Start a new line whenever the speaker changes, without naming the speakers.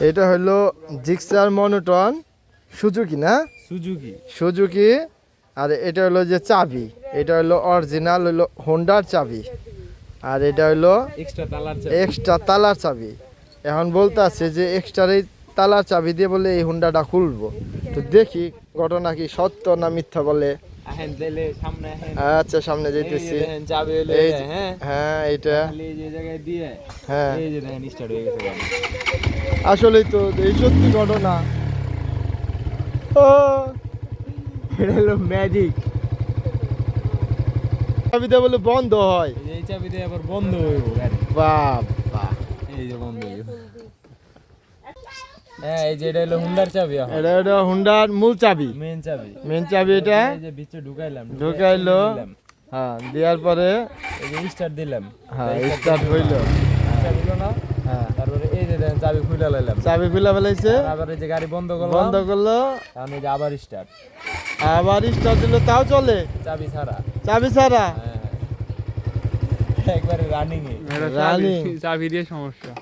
এটা হলো Gixxer monotone Suzuki না? সুজুকি। আর এটা হলো যে চাবি, এটা হলো অরিজিনাল হলো হোন্ডার চাবি। আর এটা হলো এক্সট্রা তালার চাবি। এখন বলতে আছে যে এক্সট্রা এই তালার চাবি দিয়ে বলে এই হোন্ডাটা খুলবো। তো দেখি ঘটনা কি সত্য না মিথ্যা বলে। আচ্ছা সামনে যেতেছি। হ্যাঁ এটা হ্যাঁ আসলেই তো এই সত্যি ঘটনা। ও এটা হলো ম্যাজিক। চাবিতে বলে বন্ধ হয়,
এই চাবি দিয়ে আবার বন্ধ হইব গাড়ি।
বাবা
এই যে বন্ধ হইব। হ্যাঁ এই যে এটা হলো হুন্ডার চাবি।
এটা হলো হুন্ডার মূল চাবি, মেন চাবি। এটা
এই যে ভিতরে
ঢুকাইলো। হ্যাঁ দেওয়ার পরে
এই যে স্টার্ট দিলাম।
হ্যাঁ স্টার্ট হইলো।
স্টার্ট হলো না?
হ্যাঁ
তারপরে এই যে দেখেন চাবি খুলে লাইলাম।
চাবি খুলে ফেলাইছে।
আবার এই যে গাড়ি বন্ধ করলাম।
বন্ধ করলো।
তাহলে এই যে আবার স্টার্ট।
আবার স্টার্ট দিল তাও চলে
চাবি ছাড়া।
চাবি ছাড়া।
একবারে রানিং
রানিং
চাবি দিয়ে সমস্যা।